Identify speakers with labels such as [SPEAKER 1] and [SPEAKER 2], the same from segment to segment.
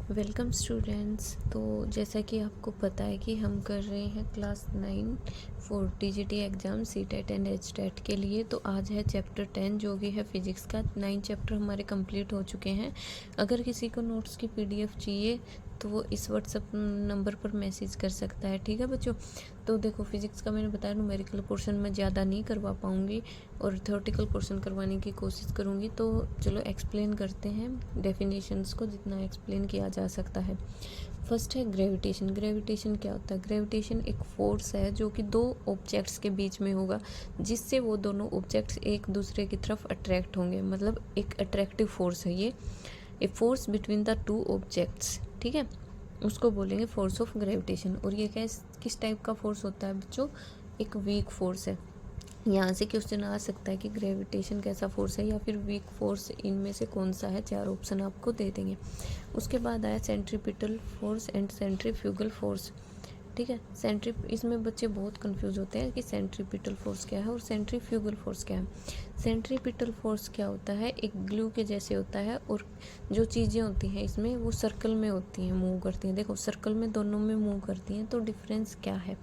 [SPEAKER 1] Welcome students. तो जैसा कि आपको पता है कि हम कर रहे हैं class 9 for TGT exam CTET and HTET के लिए। तो आज है चैप्टर 10 जो कि है फिजिक्स का। 9 चैप्टर हमारे कंप्लीट हो चुके हैं। अगर किसी को नोट्स की पीडीएफ चाहिए तो वो इस व्हाट्सएप नंबर पर मैसेज कर सकता है। ठीक है बच्चों। तो देखो फिजिक्स का मैंने बताया न्यूमेरिकल पोर्शन में ज़्यादा नहीं करवा पाऊँगी और थ्योरेटिकल पोर्शन करवाने की कोशिश करूँगी। तो चलो एक्सप्लेन करते हैं डेफिनेशंस को जितना एक्सप्लेन किया जा सकता है। फर्स्ट है ग्रेविटेशन। ग्रेविटेशन क्या होता है? ग्रेविटेशन एक फोर्स है जो कि दो ऑब्जेक्ट्स के बीच में होगा, जिससे वो दोनों ऑब्जेक्ट्स एक दूसरे की तरफ अट्रैक्ट होंगे। मतलब एक अट्रैक्टिव फोर्स है ये, a force between the two objects. ठीक है, उसको बोलेंगे फोर्स ऑफ ग्रेविटेशन। और ये किस टाइप का फोर्स होता है बच्चों? एक वीक फोर्स है। यहाँ से क्वेश्चन आ सकता है कि ग्रेविटेशन कैसा फोर्स है या फिर वीक फोर्स, इनमें से कौन सा है। 4 ऑप्शन आपको दे देंगे। उसके बाद आया centripetal force and centrifugal force. ठीक है, इसमें बच्चे बहुत कंफ्यूज होते हैं कि सेंट्रीपिटल फोर्स क्या है और सेंट्रीफ्यूगल फोर्स क्या है। सेंट्रीपिटल फोर्स क्या होता है? एक ग्लू के जैसे होता है और जो चीज़ें होती हैं इसमें वो सर्कल में होती हैं, मूव करती हैं। देखो सर्कल में दोनों में मूव करती हैं। तो डिफरेंस क्या है?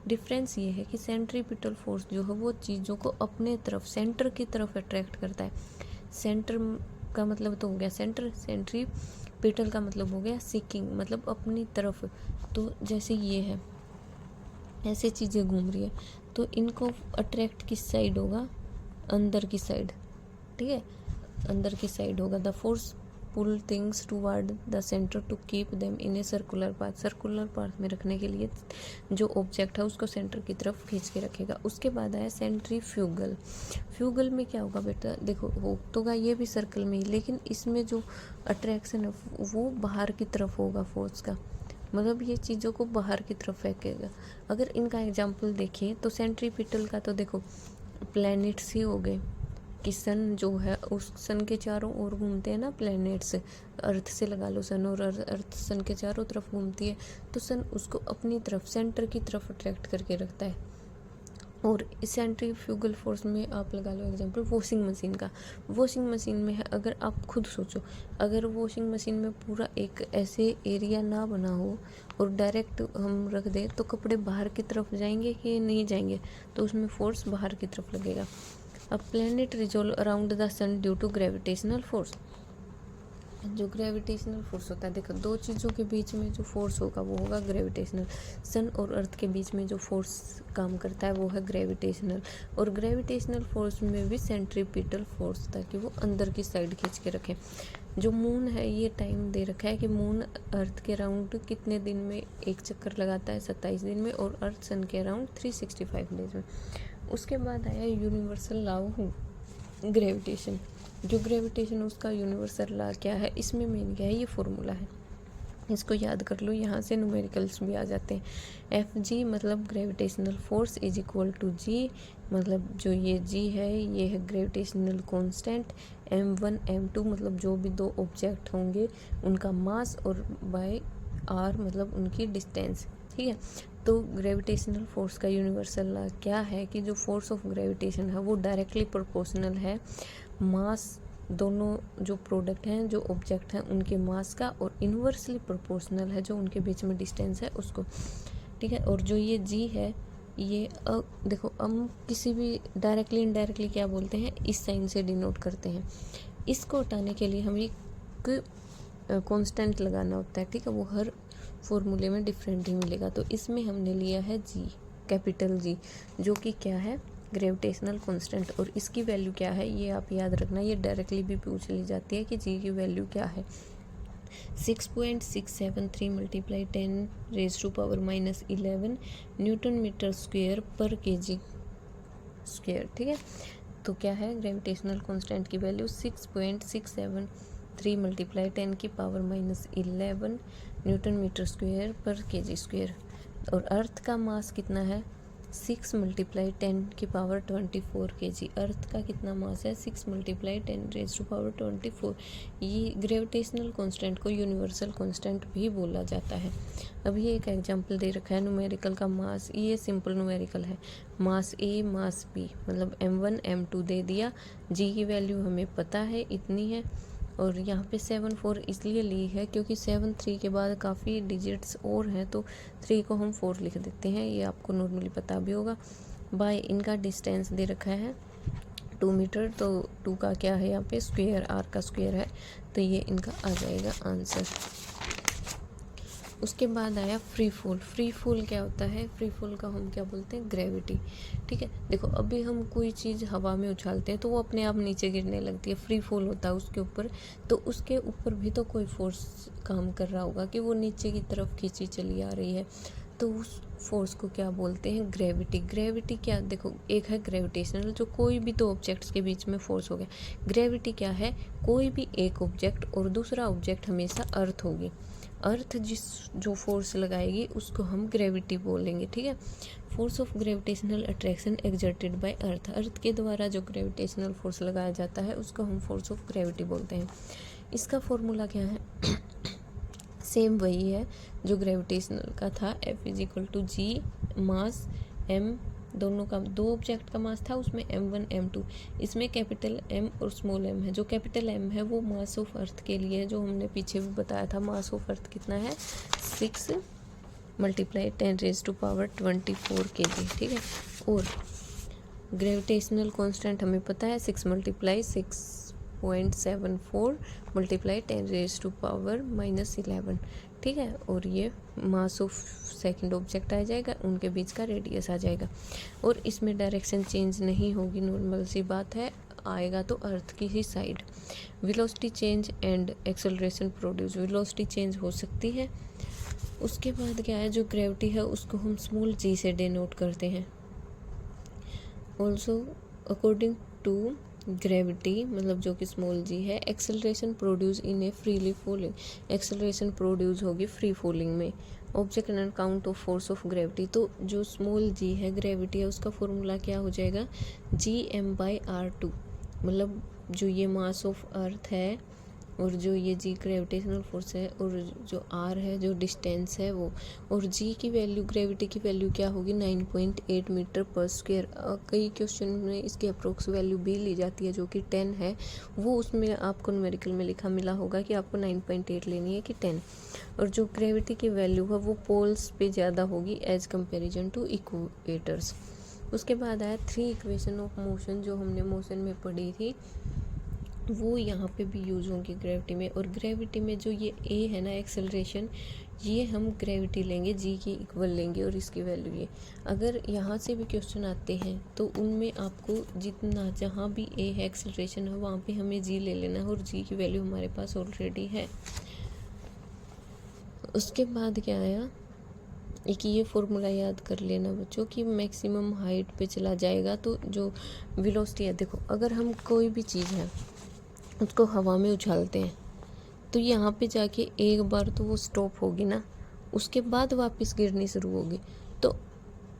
[SPEAKER 1] डिफरेंस ये है कि सेंट्रीपिटल फोर्स जो है वो चीज़ों को अपने तरफ, सेंटर की तरफ अट्रैक्ट करता है। सेंटर का मतलब तो हो गया सेंटर, सेंट्रीपिटल का मतलब हो गया सीकिंग, मतलब अपनी तरफ। तो जैसे ये है, ऐसे चीज़ें घूम रही है तो इनको अट्रैक्ट किस साइड होगा? अंदर की साइड। ठीक है, अंदर की साइड होगा। The force pull things toward the centre to keep them in a circular path. Circular path में रखने के लिए जो ऑब्जेक्ट है उसको सेंटर की तरफ खींच के रखेगा। उसके बाद आया सेंट्रीफ्यूगल। फ्यूगल में क्या होगा बेटा? देखो हो तो ये भी सर्कल में ही, लेकिन इसमें जो अट्रैक्शन है वो बाहर की तरफ होगा फोर्स का। मतलब ये चीज़ों को बाहर की तरफ फेंकेगा। अगर इनका एग्जाम्पल देखें तो सेंट्रीपिटल का तो देखो प्लैनेट्स ही हो गए कि सन जो है उस सन के चारों ओर घूमते हैं ना प्लैनेट्स। अर्थ से लगा लो सन, और अर्थ सन के चारों तरफ घूमती है तो सन उसको अपनी तरफ, सेंटर की तरफ अट्रैक्ट करके रखता है। और सेंट्रीफ्यूगल फोर्स में आप लगा लो एग्जांपल वॉशिंग मशीन का। वॉशिंग मशीन में है, अगर आप खुद सोचो, अगर वॉशिंग मशीन में पूरा एक ऐसे एरिया ना बना हो और डायरेक्ट हम रख दें तो कपड़े बाहर की तरफ जाएंगे कि नहीं जाएंगे? तो उसमें फोर्स बाहर की तरफ लगेगा। अब planet resolve around the sun due to gravitational force. जो ग्रेविटेशनल फोर्स होता है, देखो दो चीज़ों के बीच में जो फोर्स होगा वो होगा ग्रेविटेशनल। सन और अर्थ के बीच में जो फोर्स काम करता है वो है ग्रेविटेशनल। और ग्रेविटेशनल फोर्स में भी सेंट्रीपिटल फोर्स था कि वो अंदर की साइड खींच के रखे। जो मून है, ये टाइम दे रखा है कि मून अर्थ के अराउंड कितने दिन में एक चक्कर लगाता है? 27 दिन में। और अर्थ सन के अराउंड 365 डेज में। उसके बाद आया यूनिवर्सल लॉ ऑफ ग्रेविटेशन। जो ग्रेविटेशन उसका यूनिवर्सल लॉ क्या है? इसमें मेन क्या है? ये फॉर्मूला है, इसको याद कर लो। यहाँ से न्यूमेरिकल्स भी आ जाते हैं। एफ जी मतलब gravitational force is equal to G, मतलब जो ये जी है ये है ग्रेविटेशनल कांस्टेंट। m1 m2 मतलब जो भी दो ऑब्जेक्ट होंगे उनका मास, और बाय आर मतलब उनकी डिस्टेंस। ठीक है, तो ग्रेविटेशनल फोर्स का यूनिवर्सल लॉ क्या है कि जो फोर्स ऑफ ग्रेविटेशन है वो डायरेक्टली प्रोपोर्शनल है मास, दोनों जो प्रोडक्ट हैं, जो ऑब्जेक्ट हैं उनके मास का, और इन्वर्सली प्रोपोर्शनल है जो उनके बीच में डिस्टेंस है उसको। ठीक है, और जो ये जी है ये देखो हम किसी भी डायरेक्टली इनडायरेक्टली क्या बोलते हैं? इस साइन से डिनोट करते हैं। इसको हटाने के लिए हमें एक कांस्टेंट लगाना होता है। ठीक है, वो हर फॉर्मूले में डिफरेंट ही मिलेगा। तो इसमें हमने लिया है जी, कैपिटल जी, जो कि क्या है? Gravitational constant. और इसकी वैल्यू क्या है ये आप याद रखना, ये डायरेक्टली भी पूछ ली जाती है कि जी की वैल्यू क्या है। 6.673 multiply 10 raise to power -11 newton metre square per KG square. ठीक है, तो क्या है ग्रेविटेशनल कांस्टेंट की वैल्यू? 6.673 मल्टीप्लाई 10 की power -11 newton metre square per KG square. और अर्थ का मास कितना है? 6 मल्टीप्लाई 10 की पावर 24 kg। अर्थ का कितना मास है? 6 मल्टीप्लाई 10 रेज टू पावर 24। ये ग्रेविटेशनल कांस्टेंट को यूनिवर्सल कांस्टेंट भी बोला जाता है। अब ये एक एग्जांपल दे रखा है न्यूमेरिकल का मास, ये सिंपल न्यूमेरिकल है। मास ए मास बी मतलब m1 m2 दे दिया। जी की वैल्यू हमें पता है इतनी है, और यहाँ पे 7 4 इसलिए ली है क्योंकि 7 3 के बाद काफ़ी डिजिट्स और हैं, तो 3 को हम 4 लिख देते हैं, ये आपको नॉर्मली पता भी होगा। बाय इनका डिस्टेंस दे रखा है 2 मीटर, तो 2 का क्या है यहाँ पे स्क्वायर, आर का स्क्वायर है, तो ये इनका आ जाएगा आंसर। उसके बाद आया फ्री फॉल। फ्री फॉल क्या होता है? फ्री फॉल का हम क्या बोलते हैं? ग्रेविटी। ठीक है, देखो अभी हम कोई चीज़ हवा में उछालते हैं तो वो अपने आप नीचे गिरने लगती है, फ्री फॉल होता है उसके ऊपर, तो उसके ऊपर भी तो कोई फोर्स काम कर रहा होगा कि वो नीचे की तरफ खींची चली आ रही है, तो उस फोर्स को क्या बोलते हैं? ग्रेविटी। ग्रेविटी क्या, देखो एक है ग्रेविटेशनल, जो कोई भी दो ऑब्जेक्ट्स के बीच में फोर्स हो गया। ग्रेविटी क्या है? कोई भी एक ऑब्जेक्ट और दूसरा ऑब्जेक्ट हमेशा अर्थ होगी, अर्थ जो फोर्स लगाएगी उसको हम ग्रेविटी बोलेंगे। ठीक है, force of gravitational attraction exerted by earth, earth के द्वारा जो ग्रेविटेशनल फोर्स लगाया जाता है उसको हम फोर्स ऑफ ग्रेविटी बोलते हैं। इसका फॉर्मूला क्या है? सेम वही है जो ग्रेविटेशनल का था, F = G मास M, दोनों का, दो ऑब्जेक्ट का मास था उसमें m1 m2, इसमें कैपिटल M और स्मॉल m है। जो कैपिटल M है वो मास ऑफ अर्थ के लिए है, जो हमने पीछे भी बताया था, मास ऑफ अर्थ कितना है? 6 × 10⁻24 kg। ठीक है, और ग्रेविटेशनल कांस्टेंट हमें पता है 6 × 6.74 × 10⁻⁻11। ठीक है, और ये मास ऑफ सेकंड ऑब्जेक्ट आ जाएगा, उनके बीच का रेडियस आ जाएगा, और इसमें डायरेक्शन चेंज नहीं होगी, नॉर्मल सी बात है, आएगा तो अर्थ की ही side. Velocity change and acceleration produce, velocity change हो सकती है। उसके बाद क्या है, जो ग्रेविटी है उसको हम स्मॉल g से डिनोट करते हैं। ऑल्सो अकॉर्डिंग टू ग्रेविटी, मतलब जो कि स्मॉल g है, acceleration produce in A freely falling, acceleration produce होगी फ्री फॉलिंग में। Object and count of force of gravity, तो जो स्मॉल g है ग्रेविटी है उसका फॉर्मूला क्या हो जाएगा? Gm/r2, मतलब जो ये मास ऑफ अर्थ है और जो ये g ग्रेविटेशनल फोर्स है और जो r है जो डिस्टेंस है वो, और g की वैल्यू, ग्रेविटी की वैल्यू क्या होगी? 9.8 मीटर पर स्क्वायर। कई क्वेश्चन में इसकी अप्रोक्स वैल्यू भी ली जाती है जो कि 10 है, वो उसमें आपको न्यूमेरिकल में लिखा मिला होगा कि आपको 9.8 लेनी है कि 10, और जो ग्रेविटी की वैल्यू है वो पोल्स पे ज़्यादा होगी एज कंपेरिजन टू इक्वेटर्स। उसके बाद आया 3 इक्वेशन ऑफ मोशन, जो हमने मोशन में पढ़ी थी, वो यहाँ पे भी यूज होंगी ग्रेविटी में। और ग्रेविटी में जो ये a है ना, एक्सेलरेशन, ये हम ग्रेविटी लेंगे, g की इक्वल लेंगे, और इसकी वैल्यू ये। अगर यहाँ से भी क्वेश्चन आते हैं तो उनमें आपको जितना, जहाँ भी a है एक्सेलरेशन है, वहाँ पे हमें g ले लेना है, और g की वैल्यू हमारे पास ऑलरेडी है। उसके बाद क्या आया, एक ये फॉर्मूला याद कर लेना बच्चों कि मैक्सिमम हाइट पे चला जाएगा तो जो वेलोसिटी है, देखो अगर हम कोई भी चीज़ है उसको हवा में उछालते हैं तो यहाँ पे जाके एक बार तो वो स्टॉप होगी ना, उसके बाद वापस गिरनी शुरू होगी, तो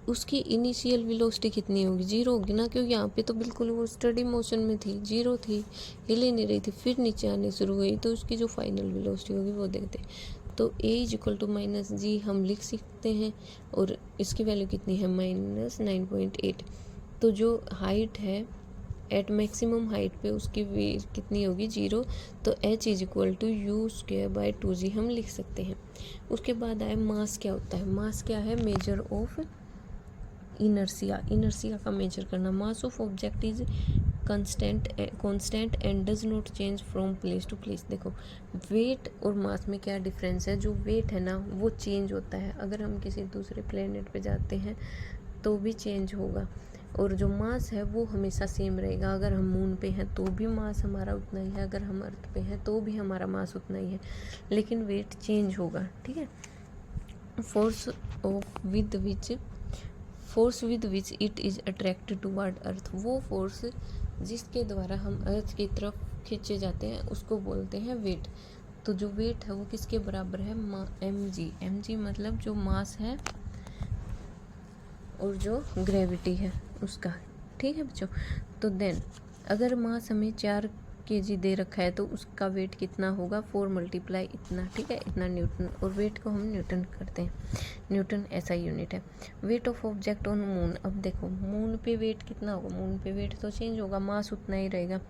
[SPEAKER 1] उसकी इनिशियल वेलोसिटी कितनी होगी? 0 होगी ना, क्योंकि यहाँ पे तो बिल्कुल वो स्टडी मोशन में थी, 0 थी, हिल ही नहीं रही थी, फिर नीचे आने शुरू हुई, तो उसकी जो फाइनल वेलोसिटी होगी वो देखते हैं। तो a = -g हम लिख सकते हैं, और इसकी वैल्यू कितनी है? -9.8। तो जो हाइट है एट मैक्सिमम हाइट पे उसकी कितनी होगी? 0, तो h = u²/2g हम लिख सकते हैं। उसके बाद आए मास। क्या होता है मास? क्या है? मेजर ऑफ इनर्शिया, इनर्शिया का मेजर करना। Mass of object is constant and does not change from place to place. देखो वेट और मास में क्या डिफरेंस है? जो वेट है ना वो चेंज होता है, अगर हम किसी दूसरे प्लेनेट पे जाते हैं तो भी चेंज होगा, और जो मास है वो हमेशा सेम रहेगा। अगर हम मून पे हैं तो भी मास हमारा उतना ही है, अगर हम अर्थ पे हैं तो भी हमारा मास उतना ही है, लेकिन वेट चेंज होगा। ठीक है, force with which it is attracted toward earth, वो फोर्स जिसके द्वारा हम अर्थ की तरफ खींचे जाते हैं उसको बोलते हैं वेट। तो जो वेट है वो किसके बराबर है? mg मतलब जो मास है और जो ग्रेविटी है उसका। ठीक है बच्चों, तो देन अगर मास हमें 4 kg दे रखा है तो उसका वेट कितना होगा? 4 × इतना। ठीक है, इतना न्यूटन, और वेट को हम न्यूटन करते हैं, न्यूटन ऐसा यूनिट है। Weight of object on moon, अब देखो मून पे वेट कितना होगा? मून पे वेट तो चेंज होगा, मास उतना ही रहेगा।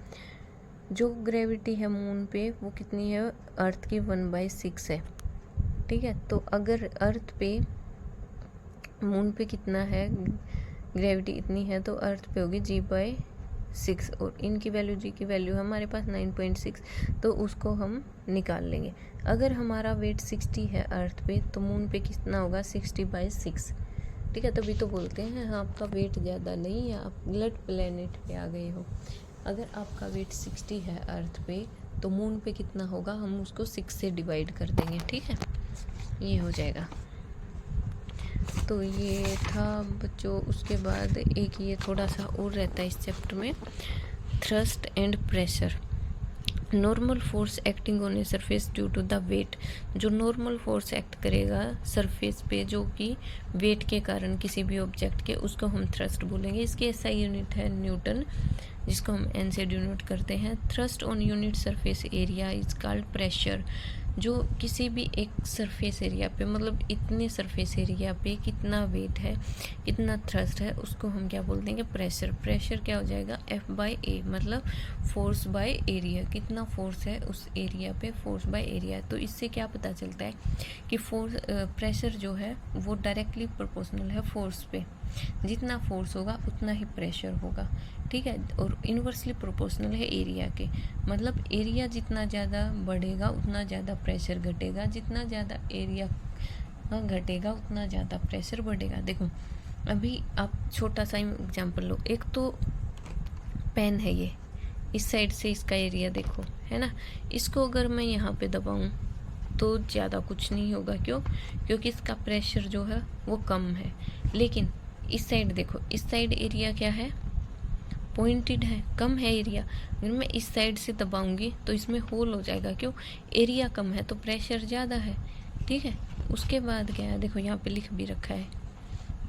[SPEAKER 1] जो ग्रेविटी है मून पे वो कितनी है, अर्थ की 1/6 है। ठीक है, तो अगर अर्थ पे मून पे कितना है ग्रेविटी इतनी है तो अर्थ पे होगी g/6 और इनकी वैल्यू जी की वैल्यू हमारे पास 9.6, तो उसको हम निकाल लेंगे। अगर हमारा वेट 60 है अर्थ पे तो मून पे कितना होगा 60/6। ठीक है, तभी तो बोलते हैं आपका वेट ज़्यादा नहीं है, आप गलत प्लेनेट पे आ गए हो। अगर आपका वेट 60 है अर्थ पे तो मून पे कितना होगा, हम उसको 6 से डिवाइड कर देंगे। ठीक है, ये हो जाएगा। तो ये था बच्चों। उसके बाद एक ये थोड़ा सा और रहता है इस चैप्टर में, thrust and pressure. Normal force acting on a surface due to the weight. जो नॉर्मल फोर्स एक्ट करेगा सरफेस पे जो कि वेट के कारण किसी भी ऑब्जेक्ट के, उसको हम थ्रस्ट बोलेंगे। इसकी एसआई यूनिट है न्यूटन, जिसको हम एन से डिनोट करते हैं। Thrust on unit surface area is called pressure. जो किसी भी एक सरफेस एरिया पे, मतलब इतने सरफेस एरिया पे कितना वेट है, कितना थ्रस्ट है, उसको हम क्या बोल देंगे, प्रेशर। प्रेशर क्या हो जाएगा, F/A, मतलब फोर्स बाय एरिया। कितना फोर्स है उस एरिया पे, फोर्स बाय एरिया। तो इससे क्या पता चलता है कि प्रेशर जो है वो डायरेक्टली प्रोपोर्शनल है फोर्स पे। जितना फोर्स होगा उतना ही प्रेशर होगा। ठीक है, और इन्वर्सली प्रोपोर्शनल है एरिया के, मतलब एरिया जितना ज़्यादा बढ़ेगा उतना ज़्यादा प्रेशर घटेगा, जितना ज़्यादा एरिया घटेगा उतना ज़्यादा प्रेशर बढ़ेगा। देखो अभी आप छोटा सा एग्जांपल लो, एक तो पेन है ये, इस साइड से इसका एरिया देखो, है ना, इसको अगर मैं यहाँ पे दबाऊं तो ज़्यादा कुछ नहीं होगा। क्यों? क्योंकि इसका प्रेशर जो है वो कम है। लेकिन इस साइड देखो, इस साइड एरिया क्या है, पॉइंटेड है, कम है एरिया। अगर मैं इस साइड से दबाऊंगी तो इसमें होल हो जाएगा। क्यों? एरिया कम है तो प्रेशर ज़्यादा है। ठीक है, उसके बाद क्या है, देखो यहाँ पे लिख भी रखा है,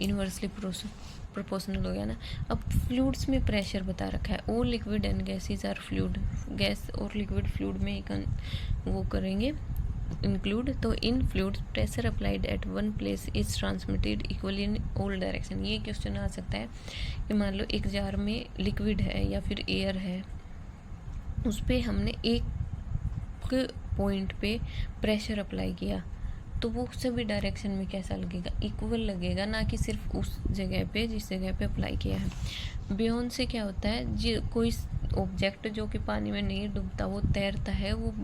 [SPEAKER 1] इन्वर्सली प्रोपोर्शनल हो गया ना। अब फ्लूइड्स में प्रेशर बता रखा है, all liquid and gases are fluid. Gas और लिक्विड फ्लूइड में एक वो करेंगे इंक्लूड। तो in fluids pressure applied at one place is transmitted equally in all direction. ये क्वेश्चन आ सकता है कि मान लो एक जार में लिक्विड है या फिर एयर है, उस पर हमने एक पॉइंट पे प्रेशर अप्लाई किया तो वो सभी डायरेक्शन में कैसा लगेगा, इक्वल लगेगा, ना कि सिर्फ उस जगह पे जिस जगह पे अप्लाई किया है। बियॉन्ड से क्या होता है, जो कोई ऑब्जेक्ट जो कि पानी में नहीं डूबता वो तैरता है, वो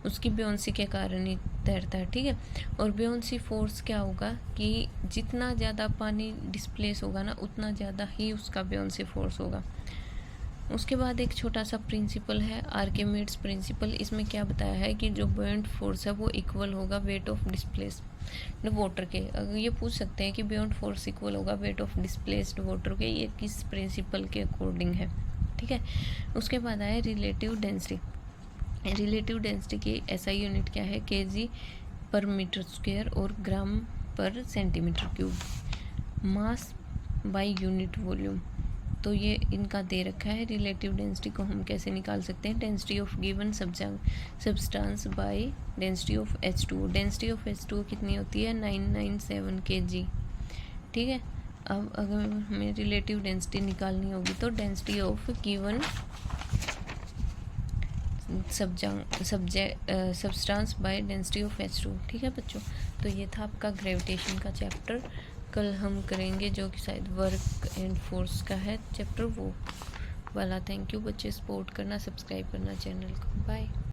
[SPEAKER 1] उसकी बियॉन्सी के कारण ही तैरता है। ठीक है, और बियॉन्सी फोर्स क्या होगा कि जितना ज़्यादा पानी डिस्प्लेस होगा ना उतना ज़्यादा ही उसका बियॉन्सी फोर्स होगा। उसके बाद एक छोटा सा प्रिंसिपल है, आर्किमिड्स प्रिंसिपल। इसमें क्या बताया है कि जो बियॉन्ड फोर्स है वो इक्वल होगा वेट ऑफ डिस्प्लेस्ड वाटर के। अगर ये पूछ सकते हैं कि बियॉन्ड फोर्स इक्वल होगा वेट ऑफ डिस्प्लेस्ड वाटर के, ये किस प्रिंसिपल के अकॉर्डिंग है। ठीक है, उसके बाद आया रिलेटिव डेंसिटी। रिलेटिव डेंसिटी की ऐसा यूनिट क्या है, kg/m² और g/cm³। Mass by unit volume, तो ये इनका दे रखा है। रिलेटिव डेंसिटी को हम कैसे निकाल सकते हैं, density of given substance by density of H2। Density of H2 कितनी होती है, 997 kg। ठीक है, अब अगर हमें रिलेटिव डेंसिटी निकालनी होगी तो density of given substance by density of H2। ठीक है बच्चों, तो ये था आपका ग्रेविटेशन का चैप्टर। कल हम करेंगे जो कि शायद वर्क एंड फोर्स का है चैप्टर, वो वाला। थैंक यू बच्चे, सपोर्ट करना, सब्सक्राइब करना चैनल को। बाय।